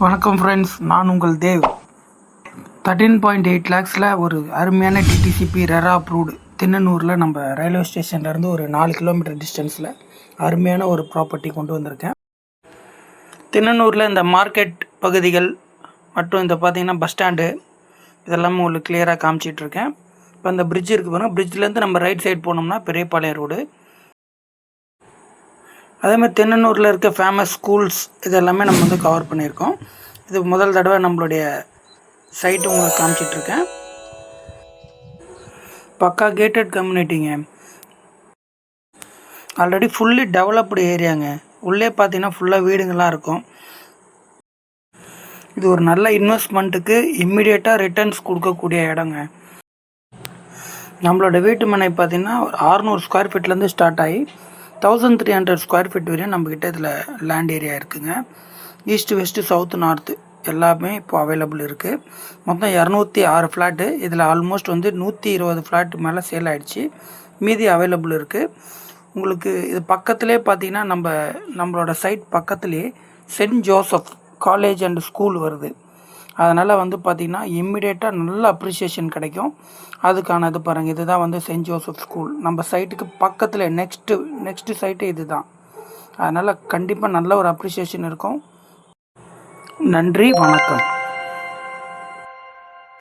வணக்கம் ஃப்ரெண்ட்ஸ், நான் உங்கள் தேவ். 13.8 lakhஸில் ஒரு அருமையான டிடிசிபி ரெரா அப்ரூவ்டு திண்ணனூரில் நம்ம ரயில்வே ஸ்டேஷன்லேருந்து ஒரு 4 கிலோமீட்டர் டிஸ்டன்ஸில் அருமையான ஒரு ப்ராப்பர்ட்டி கொண்டு வந்திருக்கேன். திண்ணனூரில் இந்த மார்க்கெட் பகுதிகள் மற்றும் இந்த பார்த்திங்கன்னா பஸ் ஸ்டாண்டு இதெல்லாமே உங்களுக்கு கிளியராக காமிச்சிட்ருக்கேன். இப்போ அந்த பிரிட்ஜ் இருக்குது பாருங்கள், பிரிட்ஜ்லேருந்து நம்ம ரைட் சைடு போனோம்னா பெரியபாளையம் ரோடு. அதேமாதிரி திண்ணனூரில் இருக்க ஃபேமஸ் ஸ்கூல்ஸ் இதெல்லாமே நம்ம வந்து கவர் பண்ணியிருக்கோம். இது முதல் தடவை நம்மளுடைய சைட்டு உங்களுக்கு காமிச்சிட்ருக்கேன். பக்கா கேட்டட் கம்யூனிட்டிங்க, ஆல்ரெடி ஃபுல்லி டெவலப்டு ஏரியாங்க. உள்ளே பார்த்தீங்கன்னா ஃபுல்லாக வீடுங்கள்லாம் இருக்கும். இது ஒரு நல்ல இன்வெஸ்ட்மெண்ட்டுக்கு இம்மிடியேட்டாக ரிட்டர்ன்ஸ் கொடுக்கக்கூடிய இடங்க. நம்மளோட வீட்டு மனை பார்த்திங்கன்னா 600 ஸ்கொயர் ஃபீட்லேருந்து ஸ்டார்ட் ஆகி 1300 ஸ்கொயர் ஃபீட் வரையும் நம்மக்கிட்ட இதில் லேண்ட் ஏரியா இருக்குதுங்க. ஈஸ்ட்டு வெஸ்ட்டு சவுத்து நார்த்து எல்லாமே இப்போ அவைலபிள் இருக்குது. மொத்தம் 206 ஃப்ளாட்டு. இதில் ஆல்மோஸ்ட் வந்து 120 ஃப்ளாட் மேலே சேல் ஆகிடுச்சு. மீதி அவைலபிள் இருக்குது. உங்களுக்கு இது பக்கத்துலேயே பார்த்தீங்கன்னா நம்மளோட சைட் பக்கத்துலேயே saint Joseph college and school வருது. அதனால் வந்து பார்த்திங்கன்னா இம்மிடியேட்டாக நல்ல அப்ரிசியேஷன் கிடைக்கும். அதுக்கான இது பாருங்கள், இதுதான் வந்து சென்ட் ஜோசப் ஸ்கூல். நம்ம சைட்டுக்கு பக்கத்தில் நெக்ஸ்ட்டு சைட்டு இது தான். அதனால் கண்டிப்பாக நல்ல ஒரு அப்ரிசியேஷன் இருக்கும். நன்றி, வணக்கம்.